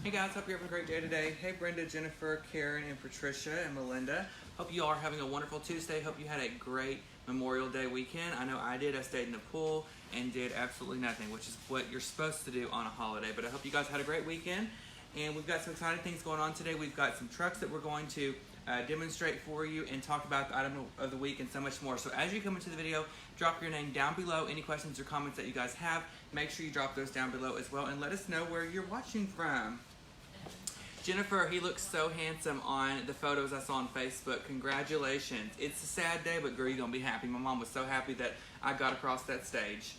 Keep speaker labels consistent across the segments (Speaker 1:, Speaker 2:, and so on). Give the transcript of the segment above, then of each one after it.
Speaker 1: Hey guys, hope you're having a great day today. Hey Brenda, Jennifer, Karen, and Patricia, and Melinda. Hope you all are having a wonderful Tuesday. Hope you had a great Memorial Day weekend. I know I did. I stayed in the pool and did absolutely nothing, which is what you're supposed to do on a holiday. But I hope you guys had a great weekend. And we've got some exciting things going on today. We've got some trucks that we're going to demonstrate for you and talk about the item of the week and so much more. So as you come into the video, drop your name down below. Any questions or comments that you guys have, make sure you drop those down below as well and let us know where you're watching from. Jennifer, he looks so handsome on the photos I saw on Facebook. Congratulations. It's a sad day, but girl, you're going to be happy. My mom was so happy that I got across that stage.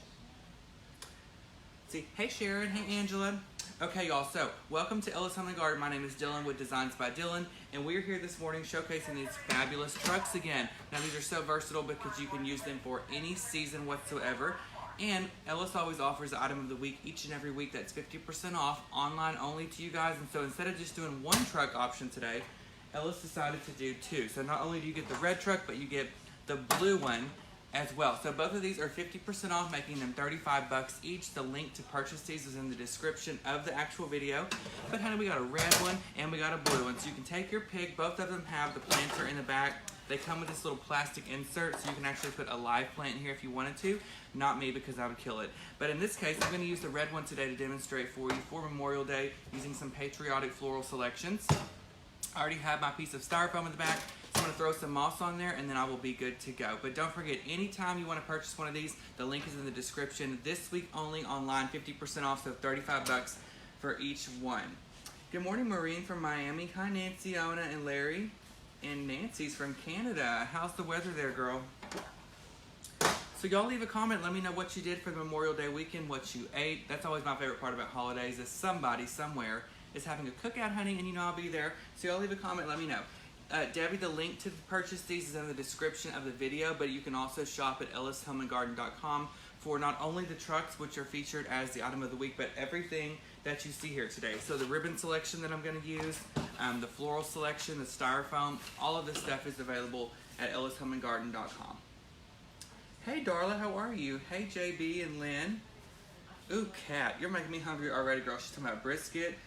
Speaker 1: See, hey Sharon, hey Angela. Okay, y'all, so welcome to Ellis Home & Garden. My name is Dylan with Designs by Dylan, and we're here this morning showcasing these fabulous trucks again. Now, these are so versatile because you can use them for any season whatsoever. And Ellis always offers the item of the week each and every week that's 50% off, online only to you guys. And so instead of just doing one truck option today, Ellis decided to do two. So not only do you get the red truck, but you get the blue one as well. So both of these are 50% off, making them $35 each. The link to purchase these is in the description of the actual video. But honey, we got a red one and we got a blue one. So you can take your pick. Both of them have the planter in the back. They come with this little plastic insert, so you can actually put a live plant in here if you wanted to. Not me, because I would kill it. But in this case, I'm going to use the red one today to demonstrate for you for Memorial Day using some patriotic floral selections. I already have my piece of styrofoam in the back, so I'm going to throw some moss on there, and then I will be good to go. But don't forget, anytime you want to purchase one of these, the link is in the description. This week only online, 50% off, so $35 for each one. Good morning, Maureen from Miami. Hi, Nancy, Ona, and Larry. And Nancy's from Canada. How's the weather there, girl? So y'all leave a comment. Let me know what you did for the Memorial Day weekend, what you ate. That's always my favorite part about holidays is somebody somewhere is having a cookout, honey, and you know I'll be there. So y'all leave a comment. Let me know. Debbie, the link to purchase these is in the description of the video, but you can also shop at ellishomeandgarden.com for not only the trucks, which are featured as the item of the week, but everything that you see here today. So the ribbon selection that I'm going to use, the floral selection, the styrofoam, all of this stuff is available at ellishomeandgarden.com. Hey Darla, how are you? Hey JB and Lynn. Ooh, Kat, you're making me hungry already, girl. She's talking about brisket.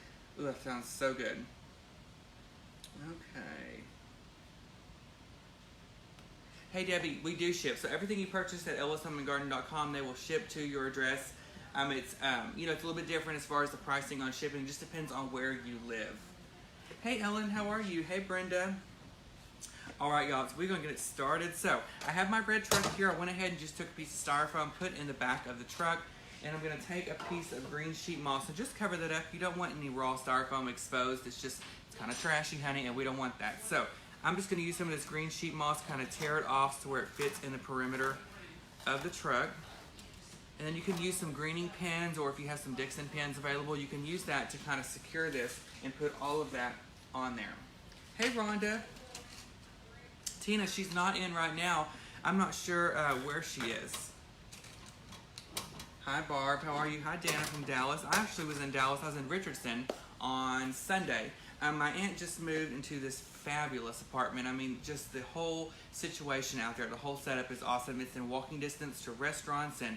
Speaker 1: Ooh, that sounds so good. Okay. Hey Debbie, we do ship. So everything you purchase at ellishomeandgarden.com, they will ship to your address. It's it's a little bit different as far as the pricing on shipping. It just depends on where you live. Hey Ellen, how are you? Hey Brenda. All right, y'all, so we're gonna get it started. So I have my red truck here. I went ahead and just took a piece of styrofoam, put in the back of the truck, and I'm gonna take a piece of green sheet moss and just cover that up. You don't want any raw styrofoam exposed. It's kind of trashy, honey, and we don't want that. So I'm just gonna use some of this green sheet moss, kind of tear it off to where it fits in the perimeter of the truck. And then you can use some greening pins, or if you have some Dixon pins available, you can use that to kind of secure this and put all of that on there. Hey Rhonda. Tina, she's not in right now. I'm not sure where she is. Hi Barb, how are you? Hi Dana from Dallas. I actually was in Dallas. I was in Richardson on Sunday. My aunt just moved into this fabulous apartment. I mean, just the whole situation out there, the whole setup is awesome. It's in walking distance to restaurants and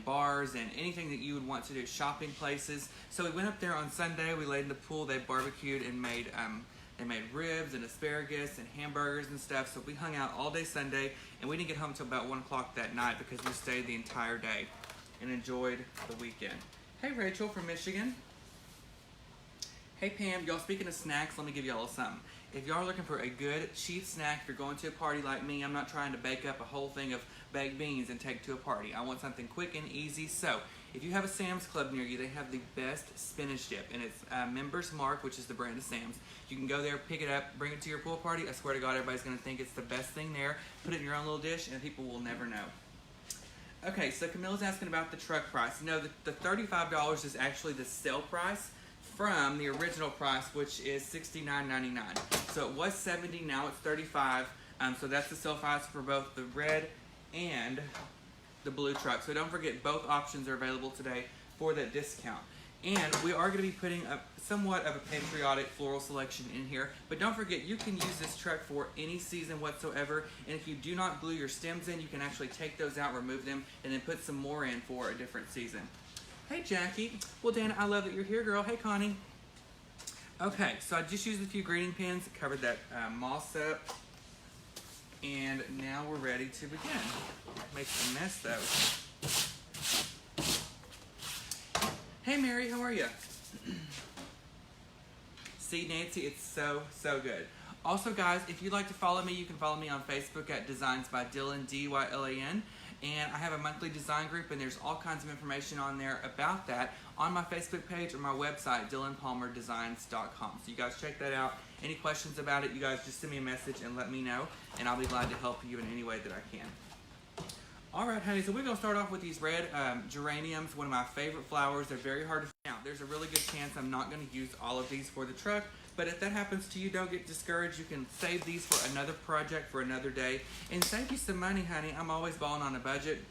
Speaker 1: bars and anything that you would want to do, shopping places. So we went up there on Sunday. We laid in the pool. They barbecued and made ribs and asparagus and hamburgers and stuff. So we hung out all day Sunday, and we didn't get home until about 1 o'clock that night because we stayed the entire day and enjoyed the weekend. Hey Rachel from Michigan. Hey Pam, y'all, speaking of snacks, let me give y'all something. If y'all are looking for a good cheap snack, if you're going to a party like me, I'm not trying to bake up a whole thing of baked beans and take to a party. I want something quick and easy. So if you have a Sam's Club near you, they have the best spinach dip, and it's Members Mark, which is the brand of Sam's. You can go there, pick it up, bring it to your pool party. I swear to God, everybody's going to think it's the best thing there. Put it in your own little dish, and people will never know. Okay, so Camilla's asking about the truck price. No, the $35 is actually the sale price from the original price, which is $69.99. So it was $70, now it's $35. So that's the sale price for both the red and the blue truck. So don't forget, both options are available today for that discount. And we are going to be putting somewhat of a patriotic floral selection in here. But don't forget, you can use this truck for any season whatsoever. And if you do not glue your stems in, you can actually take those out, remove them, and then put some more in for a different season. Hey Jackie. Well, Dana, I love that you're here, girl. Hey Connie. Okay, so I just used a few greeting pins, covered that moss up, and now we're ready to begin. Makes a mess though. Hey Mary, how are you? See Nancy, it's so good. Also guys, if you'd like to follow me, you can follow me on Facebook at Designs by Dylan, D-Y-L-A-N. And I have a monthly design group, and there's all kinds of information on there about that on my Facebook page or my website, DylanPalmerDesigns.com. So you guys check that out. Any questions about it, you guys just send me a message and let me know, and I'll be glad to help you in any way that I can. All right, honey, so we're gonna start off with these red geraniums, one of my favorite flowers. They're very hard to find. Now, there's a really good chance I'm not gonna use all of these for the truck, but if that happens to you, don't get discouraged. You can save these for another project for another day and save you some money, honey. I'm always balling on a budget,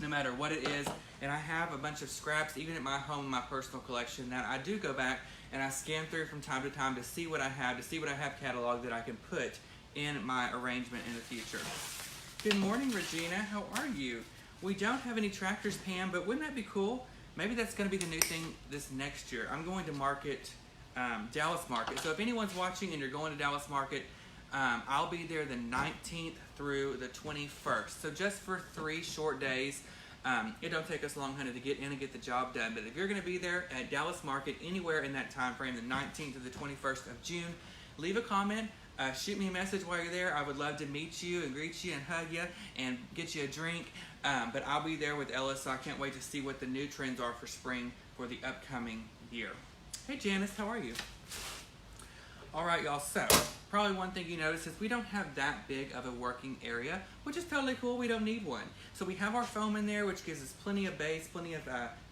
Speaker 1: no matter what it is. And I have a bunch of scraps, even at my home, my personal collection, that I do go back and I scan through from time to time to see what I have, cataloged that I can put in my arrangement in the future. Good morning, Regina. How are you? We don't have any tractors, Pam, but wouldn't that be cool? Maybe that's going to be the new thing this next year. I'm going to market Dallas Market. So if anyone's watching and you're going to Dallas Market, I'll be there the 19th through the 21st. So just for 3 short days. It don't take us long, honey, to get in and get the job done. But if you're going to be there at Dallas Market anywhere in that time frame, the 19th to the 21st of June, leave a comment. Shoot me a message while you're there. I would love to meet you and greet you and hug you and get you a drink. But I'll be there with Ella, so I can't wait to see what the new trends are for spring for the upcoming year. Hey Janice, how are you? All right, y'all, so probably one thing you notice is we don't have that big of a working area, which is totally cool. We don't need one. So we have our foam in there, which gives us plenty of base, plenty of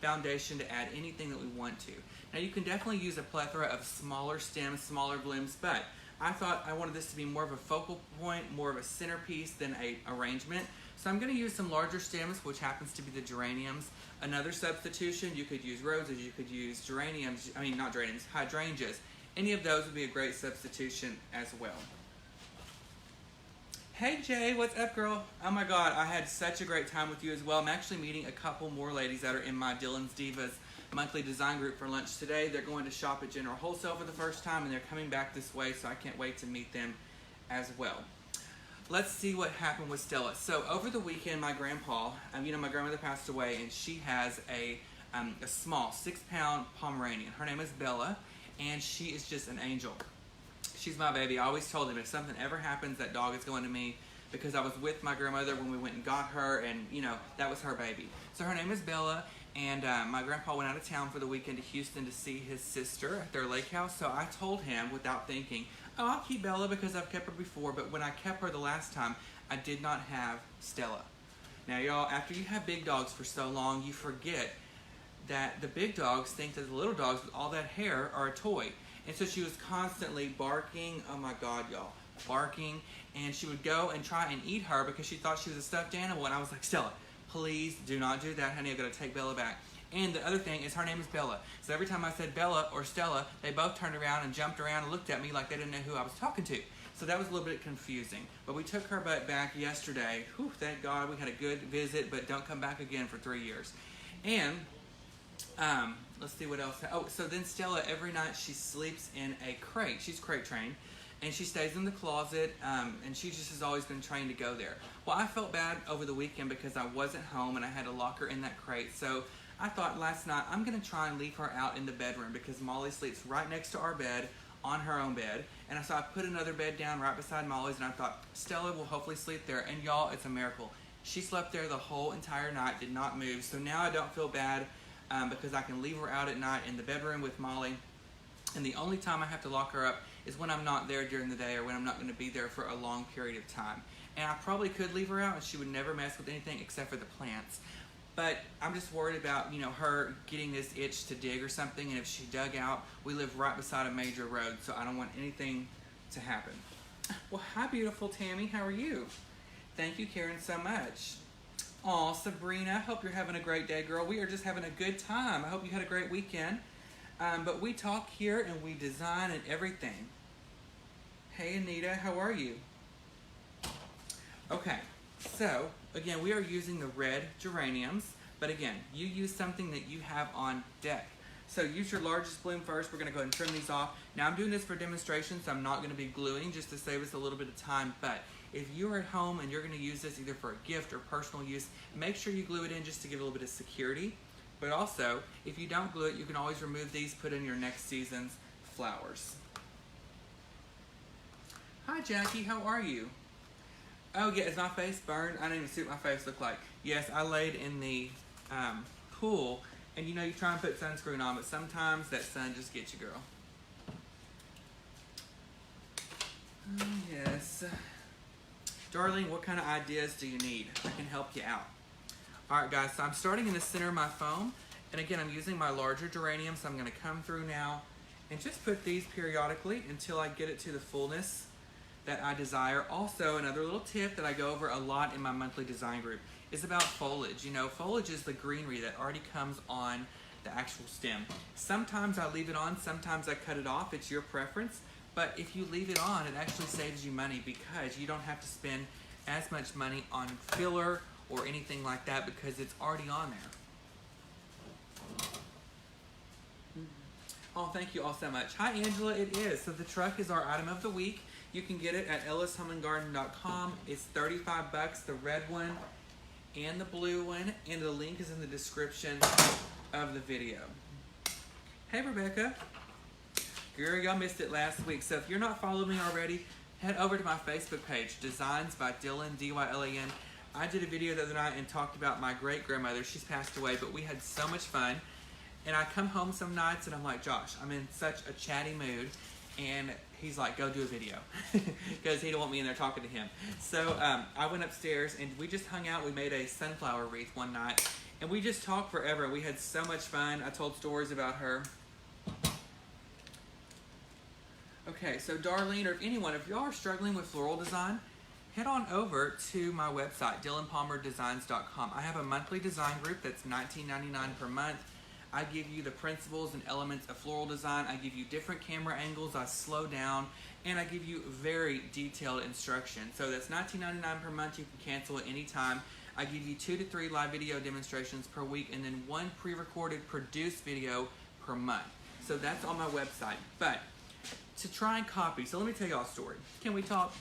Speaker 1: foundation to add anything that we want to. Now you can definitely use a plethora of smaller stems, smaller blooms, but I thought I wanted this to be more of a focal point, more of a centerpiece than a arrangement. So I'm going to use some larger stems, which happens to be the geraniums. Another substitution, you could use roses, you could use hydrangeas. Any of those would be a great substitution as well. Hey Jay, what's up, girl? Oh my God, I had such a great time with you as well. I'm actually meeting a couple more ladies that are in my Dylan's Divas monthly design group for lunch today. They're going to shop at General Wholesale for the first time, and they're coming back this way, so I can't wait to meet them as well. Let's see what happened with Stella. So over the weekend, my grandpa, my grandmother passed away, and she has a small 6-pound Pomeranian. Her name is Bella, and she is just an angel. She's my baby. I always told him if something ever happens, that dog is going to me, because I was with my grandmother when we went and got her, and that was her baby. So her name is Bella, and my grandpa went out of town for the weekend to Houston to see his sister at their lake house. So I told him without thinking, oh, I'll keep Bella because I've kept her before, but when I kept her the last time, I did not have Stella. Now y'all, after you have big dogs for so long, you forget that the big dogs think that the little dogs with all that hair are a toy. And so she was constantly barking, oh my God, y'all, barking, and she would go and try and eat her because she thought she was a stuffed animal, and I was like, Stella, please do not do that, honey, I've got to take Bella back. And the other thing is her name is Bella. So every time I said Bella or Stella, they both turned around and jumped around and looked at me like they didn't know who I was talking to. So that was a little bit confusing. But we took her butt back yesterday. Whew, thank God we had a good visit, but don't come back again for 3 years. And let's see what else. Oh, so then Stella, every night she sleeps in a crate. She's crate trained. And she stays in the closet, and she just has always been trained to go there. Well, I felt bad over the weekend because I wasn't home and I had to lock her in that crate. So I thought last night I'm going to try and leave her out in the bedroom because Molly sleeps right next to our bed on her own bed. And so I put another bed down right beside Molly's, and I thought Stella will hopefully sleep there. And y'all, it's a miracle. She slept there the whole entire night, did not move. So now I don't feel bad because I can leave her out at night in the bedroom with Molly. And the only time I have to lock her up is when I'm not there during the day or when I'm not going to be there for a long period of time. And I probably could leave her out and she would never mess with anything except for the plants. But I'm just worried about, her getting this itch to dig or something. And if she dug out, we live right beside a major road, so I don't want anything to happen. Well, hi, beautiful Tammy. How are you? Thank you, Karen, so much. Aw, Sabrina, hope you're having a great day, girl. We are just having a good time. I hope you had a great weekend. But we talk here and we design and everything. Hey, Anita, how are you? Okay, so again, we are using the red geraniums, but again, you use something that you have on deck. So use your largest bloom first. We're gonna go ahead and trim these off. Now I'm doing this for demonstration, so I'm not gonna be gluing, just to save us a little bit of time. But if you're at home and you're gonna use this either for a gift or personal use, make sure you glue it in just to give a little bit of security. But also, if you don't glue it, you can always remove these, put in your next season's flowers. Hi Jackie, how are you? Oh yeah, is my face burned? I didn't even see what my face looked like. Yes, I laid in the pool, and you know, you try and put sunscreen on, but sometimes that sun just gets you, girl. Oh yes. Darlene, what kind of ideas do you need? I can help you out. Alright guys, so I'm starting in the center of my foam, and again, I'm using my larger geranium, so I'm gonna come through now and just put these periodically until I get it to the fullness that I desire. Also, another little tip that I go over a lot in my monthly design group is about foliage. You know, foliage is the greenery that already comes on the actual stem. Sometimes I leave it on, sometimes I cut it off. It's your preference. But if you leave it on, it actually saves you money because you don't have to spend as much money on filler or anything like that because it's already on there. Oh, thank you all so much. Hi Angela, it is. So the truck is our item of the week. You can get it at ellishomeandgarden.com. It's 35 bucks, the red one and the blue one, and the link is in the description of the video. Hey Rebecca. Girl, y'all missed it last week. So if you're not following me already, head over to my Facebook page, Designs by Dylan, D-Y-L-A-N. I did a video the other night and talked about my great-grandmother. She's passed away, but we had so much fun. And I come home some nights and I'm like, Josh, I'm in such a chatty mood. And he's like, go do a video. Because he didn't want me in there talking to him. So I went upstairs and we just hung out. We made a sunflower wreath one night. And we just talked forever. We had so much fun. I told stories about her. Okay, so Darlene, or if anyone, if y'all are struggling with floral design, head on over to my website, DylanPalmerDesigns.com. I have a monthly design group that's $19.99 per month. I give you the principles and elements of floral design. I give you different camera angles. I slow down, and I give you very detailed instruction. So that's $19.99 per month. You can cancel at any time. I give you 2 to 3 live video demonstrations per week, and then 1 pre-recorded produced video per month. So that's on my website. But to try and copy, so let me tell y'all a story. Can we talk?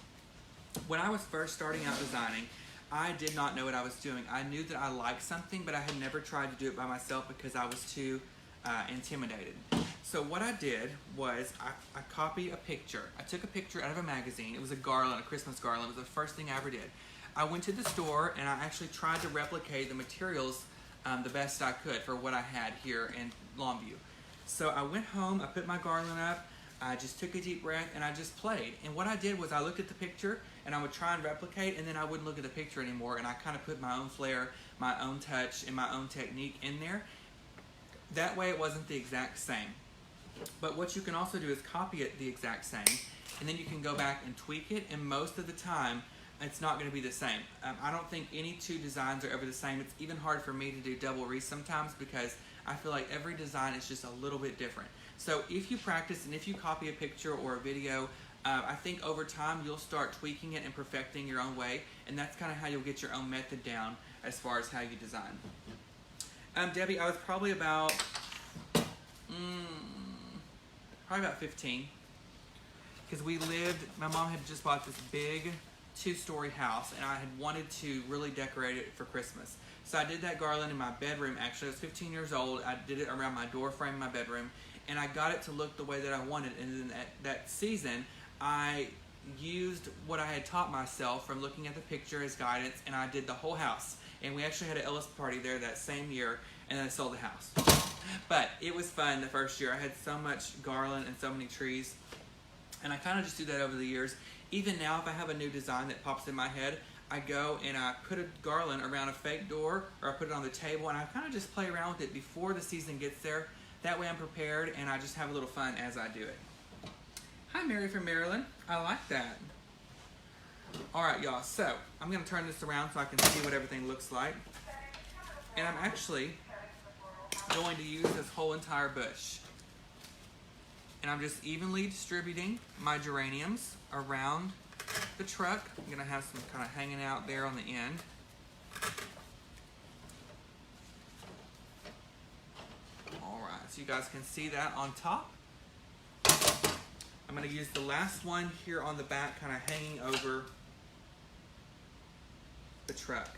Speaker 1: When I was first starting out designing, I did not know what I was doing. I knew that I liked something, but I had never tried to do it by myself because I was too intimidated. So what I did was I copied a picture. I took a picture out of a magazine. It was a garland, a Christmas garland. It was the first thing I ever did. I went to the store and I actually tried to replicate the materials the best I could for what I had here in Longview. So I went home, I put my garland up, I just took a deep breath and I just played. And what I did was I looked at the picture and I would try and replicate, and then I wouldn't look at the picture anymore, and I kind of put my own flair, my own touch, and my own technique in there. That way it wasn't the exact same. But what you can also do is copy it the exact same, and then you can go back and tweak it, and most of the time it's not going to be the same. I don't think any 2 designs are ever the same. It's even hard for me to do double wreaths sometimes because I feel like every design is just a little bit different. So if you practice and if you copy a picture or a video, I think over time you'll start tweaking it and perfecting your own way, and that's kind of how you'll get your own method down as far as how you design. Debbie, I was probably about 15, because my mom had just bought this big 2-story house, and I had wanted to really decorate it for Christmas. So I did that garland in my bedroom. Actually, I was 15 years old. I did it around my door frame in my bedroom, and I got it to look the way that I wanted. And then that season, I used what I had taught myself from looking at the picture as guidance, and I did the whole house. And we actually had an Ellis party there that same year, and then I sold the house. But it was fun the first year. I had so much garland and so many trees, and I kind of just do that over the years. Even now, if I have a new design that pops in my head, I go and I put a garland around a fake door, or I put it on the table, and I kind of just play around with it before the season gets there. That way I'm prepared, and I just have a little fun as I do it. Hi, Mary from Maryland. I like that. All right, y'all. So I'm going to turn this around so I can see what everything looks like. And I'm actually going to use this whole entire bush. And I'm just evenly distributing my geraniums around the truck. I'm going to have some kind of hanging out there on the end. All right, so so you guys can see that on top. I'm going to use the last one here on the back, kind of hanging over the truck.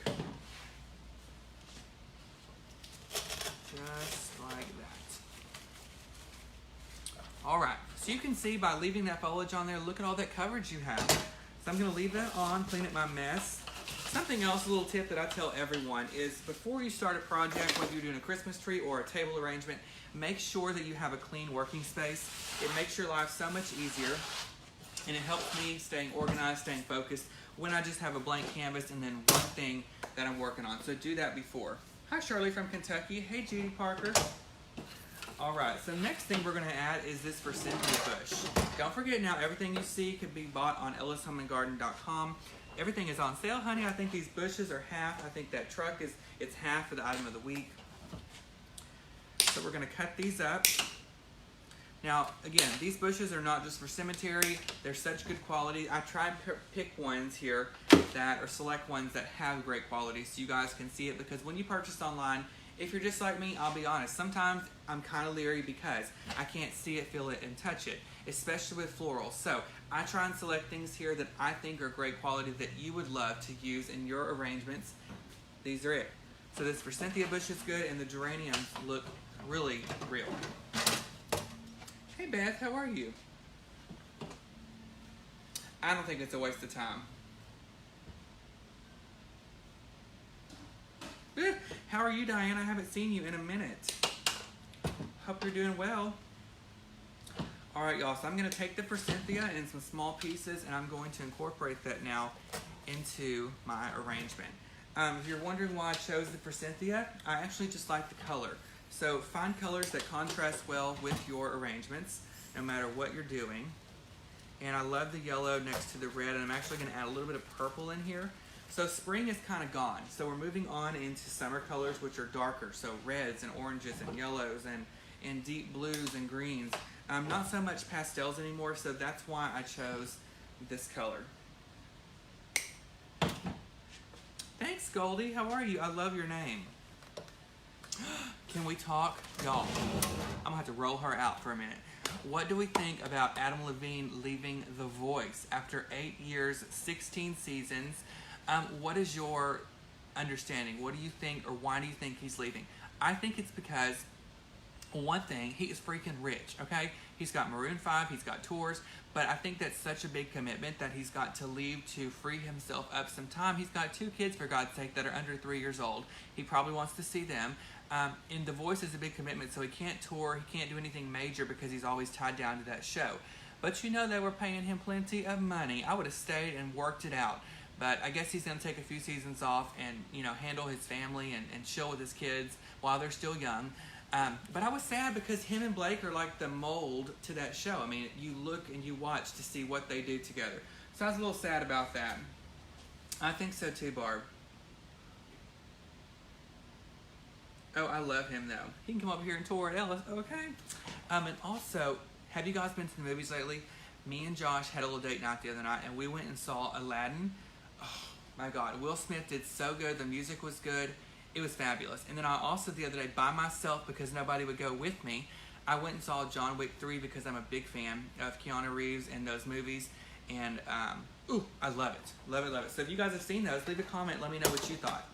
Speaker 1: Just like that. All right, so you can see by leaving that foliage on there, look at all that coverage you have. So I'm going to leave that on, clean up my mess. Something else, a little tip that I tell everyone is before you start a project, whether you're doing a Christmas tree or a table arrangement, make sure that you have a clean working space. It makes your life so much easier, and it helps me staying organized, staying focused when I just have a blank canvas and then one thing that I'm working on. So do that before. Hi, Shirley from Kentucky. Hey, Judy Parker. All right, so next thing we're going to add is this Forsythia bush. Don't forget now, everything you see can be bought on ellishomeandgarden.com. Everything is on sale, honey. I think these bushes are half. I think that truck it's half for the item of the week. So we're going to cut these up. Now, again, these bushes are not just for cemetery. They're such good quality. I tried to pick ones here that, or select ones that have great quality so you guys can see it, because when you purchase online, if you're just like me, I'll be honest, sometimes I'm kind of leery because I can't see it, feel it, and touch it, especially with florals. So I try and select things here that I think are great quality that you would love to use in your arrangements. These are it. So this Forsythia bush is good, and the geraniums look really real. Hey Beth, how are you? I don't think it's a waste of time. How are you, Diane? I haven't seen you in a minute. Hope you're doing well. All right, y'all, so I'm going to take the Forsythia in some small pieces, and I'm going to incorporate that now into my arrangement. If you're wondering why I chose the Forsythia, I actually just like the color. So find colors that contrast well with your arrangements, no matter what you're doing. And I love the yellow next to the red, and I'm actually going to add a little bit of purple in here. So spring is kind of gone. So we're moving on into summer colors, which are darker. So reds and oranges and yellows and deep blues and greens. Not so much pastels anymore, so that's why I chose this color. Thanks, Goldie. How are you? I love your name. Can we talk? Y'all, I'm gonna have to roll her out for a minute. What do we think about Adam Levine leaving The Voice after 8 years, 16 seasons? What is your understanding? What do you think, or why do you think he's leaving? I think it's because, one thing, he is freaking rich, okay? He's got Maroon 5, he's got tours, but I think that's such a big commitment that he's got to leave to free himself up some time. He's got 2 kids, for God's sake, that are under 3 years old. He probably wants to see them. And The Voice is a big commitment, so he can't tour, he can't do anything major because he's always tied down to that show. But you know they were paying him plenty of money. I would have stayed and worked it out. But I guess he's going to take a few seasons off and, you know, handle his family and chill with his kids while they're still young. But I was sad because him and Blake are like the mold to that show. I mean, you look and you watch to see what they do together. So I was a little sad about that. I think so too, Barb. Oh, I love him though. He can come over here and tour at Ellis. Okay. And also, have you guys been to the movies lately? Me and Josh had a little date night the other night, and we went and saw Aladdin. Oh my God, Will Smith did so good. The music was good. It was fabulous. And then I also, the other day, by myself, because nobody would go with me, I went and saw John Wick 3 because I'm a big fan of Keanu Reeves and those movies. And, ooh, I love it. Love it, love it. So if you guys have seen those, leave a comment. Let me know what you thought.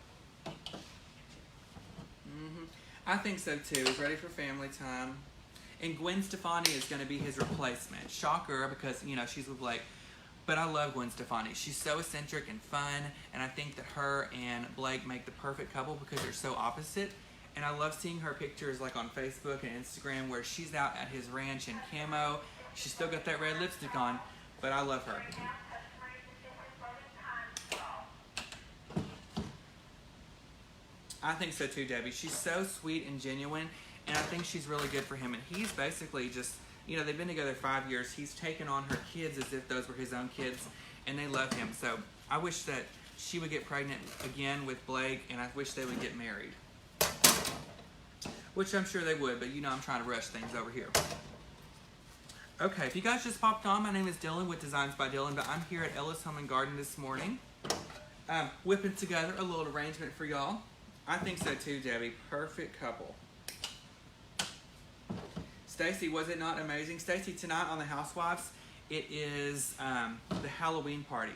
Speaker 1: I think so too. He's ready for family time. And Gwen Stefani is going to be his replacement. Shocker, because, you know, she's with Blake. But I love Gwen Stefani. She's so eccentric and fun, and I think that her and Blake make the perfect couple because they're so opposite. And I love seeing her pictures like on Facebook and Instagram where she's out at his ranch in camo. She's still got that red lipstick on, but I love her. I think so too, Debbie. She's so sweet and genuine, and I think she's really good for him. And he's basically just, you know, they've been together 5 years. He's taken on her kids as if those were his own kids, and they love him. So I wish that she would get pregnant again with Blake, and I wish they would get married. Which I'm sure they would, but you know I'm trying to rush things over here. Okay, if you guys just popped on, my name is Dylan with Designs by Dylan, but I'm here at Ellis Home and Garden this morning, whipping together a little arrangement for y'all. I think so too, Debbie. Perfect couple. Stacy, was it not amazing? Stacy, tonight on the Housewives, it is the Halloween party.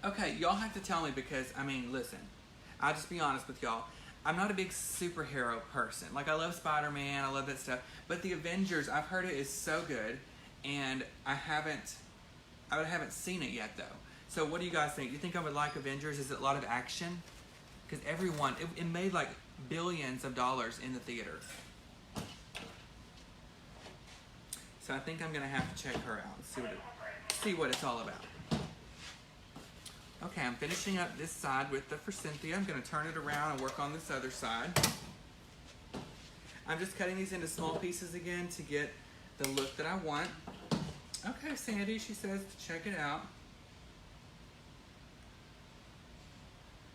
Speaker 1: Okay, y'all have to tell me because, I mean, listen, I'll just be honest with y'all. I'm not a big superhero person. Like, I love Spider-Man, I love that stuff. But the Avengers, I've heard it is so good, and I haven't seen it yet, though. So what do you guys think? Do you think I would like Avengers? Is it a lot of action? Because everyone, it made like billions of dollars in the theater. So I think I'm going to have to check her out and see what it's all about. Okay, I'm finishing up this side with the For Cynthia. I'm going to turn it around and work on this other side. I'm just cutting these into small pieces again to get the look that I want. Okay, Sandy, she says to check it out.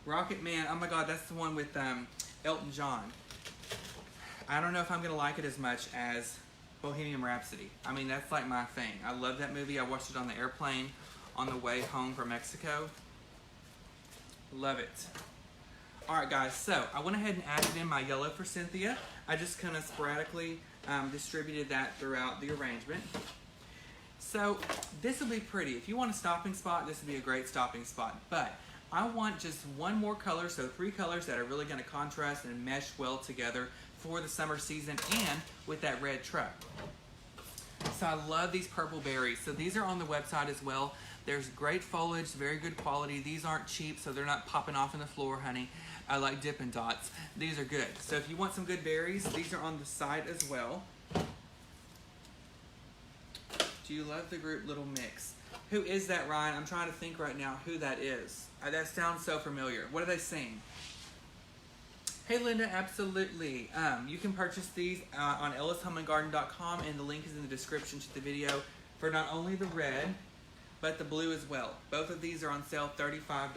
Speaker 1: Rocket Man, oh my God, that's the one with Elton John. I don't know if I'm going to like it as much as Bohemian Rhapsody. I mean, that's like my thing. I love that movie. I watched it on the airplane on the way home from Mexico. Love it. Alright guys, so I went ahead and added in my yellow For Cynthia. I just kind of sporadically distributed that throughout the arrangement. So this will be pretty. If you want a stopping spot, this would be a great stopping spot. But I want just one more color, so 3 colors that are really going to contrast and mesh well together for the summer season and with that red truck. So I love these purple berries. So these are on the website as well. There's great foliage, very good quality. These aren't cheap, so they're not popping off in the floor, honey. I like Dippin' Dots. These are good. So if you want some good berries, these are on the site as well. Do you love the group Little Mix? Who is that, Ryan? I'm trying to think right now who that is. That sounds so familiar. What do they sing? Hey, Linda, absolutely. You can purchase these on ellishomeandgarden.com, and the link is in the description to the video for not only the red, but the blue as well. Both of these are on sale, $35.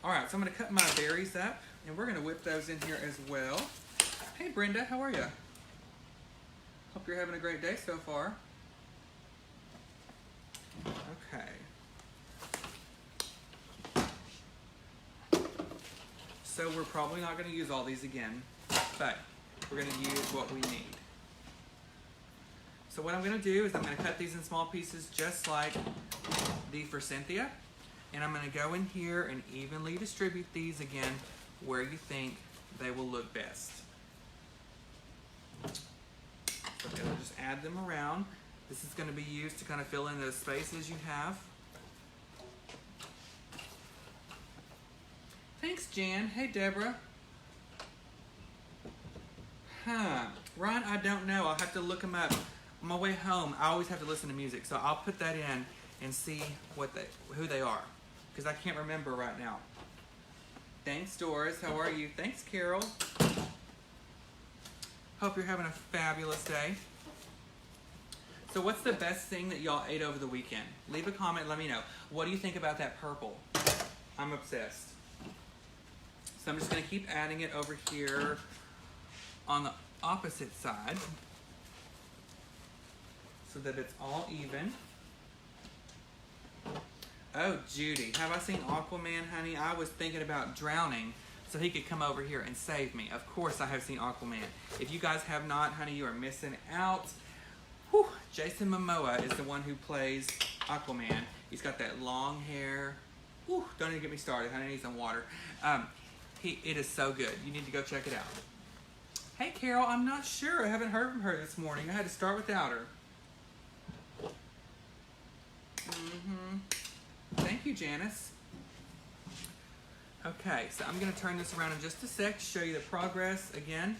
Speaker 1: All right, so I'm going to cut my berries up, and we're going to whip those in here as well. Hey, Brenda, how are you? Hope you're having a great day so far. Okay. So we're probably not going to use all these again, but we're going to use what we need. So what I'm going to do is I'm going to cut these in small pieces just like the For Cynthia. And I'm going to go in here and evenly distribute these again where you think they will look best. So I'm going to just add them around. This is going to be used to kind of fill in those spaces you have. Thanks, Jan. Hey, Deborah. Ryan, I don't know. I'll have to look them up. On my way home, I always have to listen to music, so I'll put that in and see who they are, because I can't remember right now. Thanks, Doris. How are you? Thanks, Carol. Hope you're having a fabulous day. So what's the best thing that y'all ate over the weekend? Leave a comment, let me know. What do you think about that purple? I'm obsessed. So I'm just going to keep adding it over here on the opposite side so that it's all even. Oh, Judy, have I seen Aquaman, honey? I was thinking about drowning so he could come over here and save me. Of course I have seen Aquaman. If you guys have not, honey, you are missing out. Whew. Jason Momoa is the one who plays Aquaman. He's got that long hair. Whew. Don't even get me started, honey. I need some water. It is so good. You need to go check it out. Hey, Carol, I'm not sure. I haven't heard from her this morning. I had to start without her. Thank you, Janice. Okay, so I'm going to turn this around in just a sec to show you the progress. Again,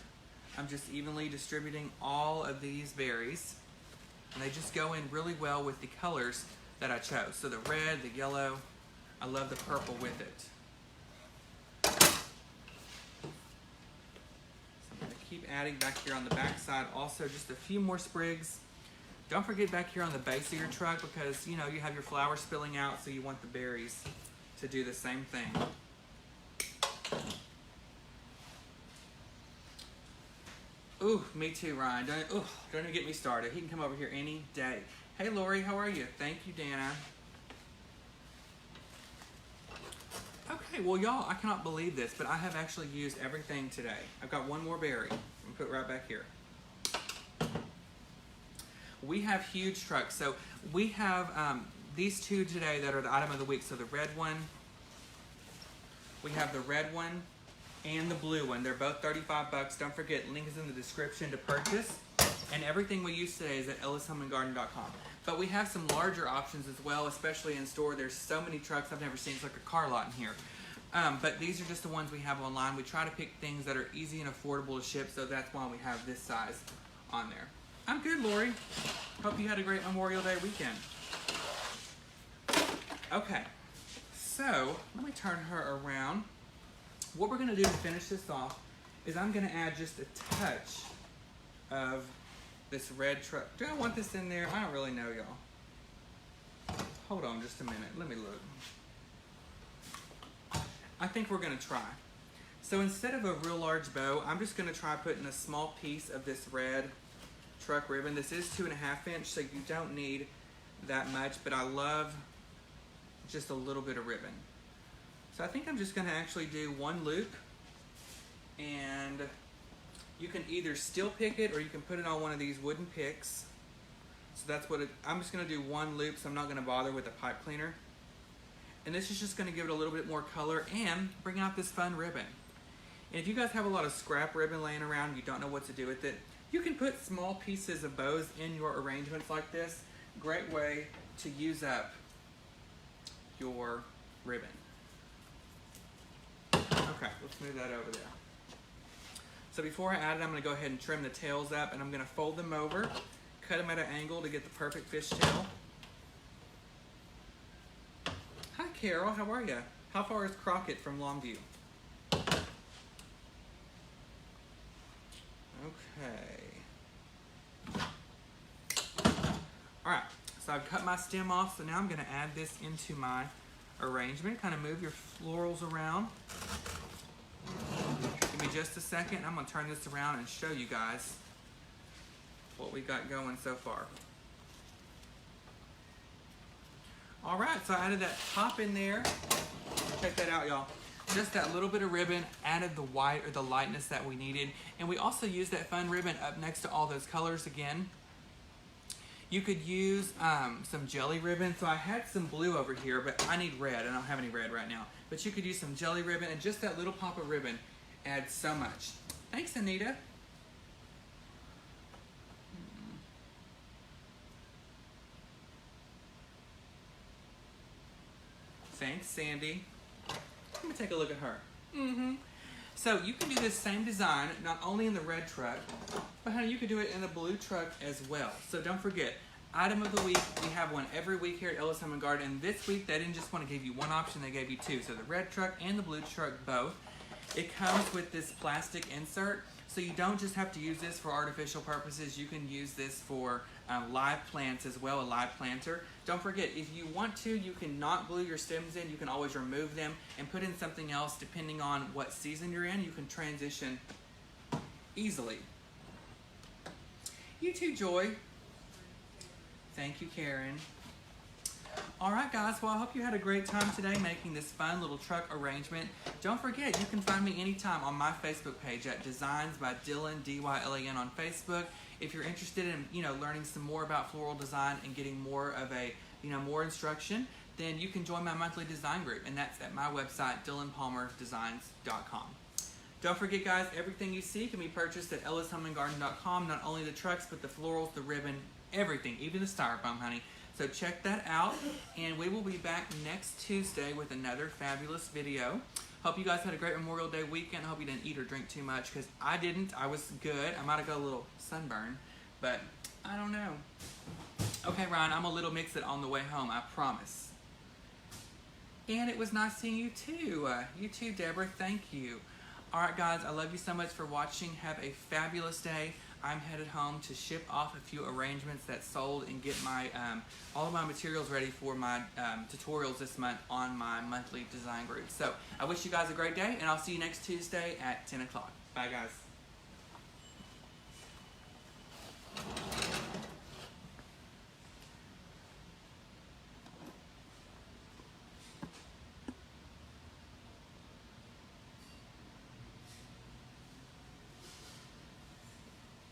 Speaker 1: I'm just evenly distributing all of these berries. And they just go in really well with the colors that I chose. So the red, the yellow, I love the purple with it. So I'm going to keep adding back here on the back side. Also, just a few more sprigs. Don't forget back here on the base of your truck because, you know, you have your flowers spilling out, so you want the berries to do the same thing. Ooh, me too, Ryan. Don't even get me started. He can come over here any day. Hey, Lori, how are you? Thank you, Dana. Okay, Okay, well y'all, I cannot believe this, but I have actually used everything today. I've got one more berry. I'm gonna put it right back here. We have huge trucks. So we have these two today that are the item of the week. So the red one, we have the red one and the blue one. They're both 35 bucks. Don't forget, link is in the description to purchase. And everything we use today is at ellishomeandgarden.com. But we have some larger options as well, especially in store. There's so many trucks I've never seen. It's like a car lot in here. But these are just the ones we have online. We try to pick things that are easy and affordable to ship, so that's why we have this size on there. I'm good, Lori. Hope you had a great Memorial Day weekend. Okay, so let me turn her around. What we're gonna do to finish this off is I'm gonna add just a touch of this red truck. Do I want this in there? I don't really know, y'all. Hold on just a minute. Let me look. I think we're gonna try. So instead of a real large bow, I'm just gonna try putting a small piece of this red truck ribbon. This is 2.5 inch, so you don't need that much, but I love just a little bit of ribbon. So I think I'm just gonna actually do one loop, and you can either steel pick it or you can put it on one of these wooden picks. So that's what I'm just gonna do one loop, so I'm not gonna bother with a pipe cleaner. And this is just gonna give it a little bit more color and bring out this fun ribbon. And if you guys have a lot of scrap ribbon laying around, you don't know what to do with it, you can put small pieces of bows in your arrangements like this. Great way to use up your ribbon. Okay, let's move that over there. So before I add it, I'm gonna go ahead and trim the tails up, and I'm gonna fold them over, cut them at an angle to get the perfect fishtail. Hi Carol, how are you? How far is Crockett from Longview? Okay. Alright, so I've cut my stem off, so now I'm gonna add this into my arrangement. Kind of move your florals around. Give me just a second. I'm gonna turn this around and show you guys what we got going so far. All right, so I added that top in there. Check that out, y'all. Just that little bit of ribbon added the white or the lightness that we needed. And we also used that fun ribbon up next to all those colors again. You could use some jelly ribbon. So I had some blue over here, but I need red. I don't have any red right now. But you could use some jelly ribbon, and just that little pop of ribbon adds so much. Thanks, Anita. Thanks, Sandy. Let me take a look at her. So you can do this same design, not only in the red truck, but honey, you could do it in the blue truck as well. So don't forget, item of the week, we have one every week here at Ellis Home and Garden. And this week, they didn't just want to give you one option, they gave you two. So the red truck and the blue truck both. It comes with this plastic insert, so you don't just have to use this for artificial purposes. You can use this for live plants as well, a live planter. Don't forget, if you want to, you can not glue your stems in. You can always remove them and put in something else depending on what season you're in. You can transition easily. You too, Joy. Thank you, Karen. All right, guys. Well, I hope you had a great time today making this fun little truck arrangement. Don't forget, you can find me anytime on my Facebook page at Designs by Dylan, D-Y-L-A-N on Facebook. If you're interested in, learning some more about floral design and getting more of a, more instruction, then you can join my monthly design group, and that's at my website, DylanPalmerDesigns.com. Don't forget, guys, everything you see can be purchased at EllisHomeandGarden.com. Not only the trucks, but the florals, the ribbon, everything, even the styrofoam, honey. So check that out, and we will be back next Tuesday with another fabulous video. Hope you guys had a great Memorial Day weekend. I hope you didn't eat or drink too much, because I didn't. I was good. I might have got a little sunburn, but I don't know. Okay, Ryan, I'm a little mix-it on the way home, I promise. And it was nice seeing you too. You too, Deborah. Thank you. All right, guys, I love you so much for watching. Have a fabulous day. I'm headed home to ship off a few arrangements that sold and get my all of my materials ready for my tutorials this month on my monthly design group. So I wish you guys a great day, and I'll see you next Tuesday at 10 o'clock. Bye, guys.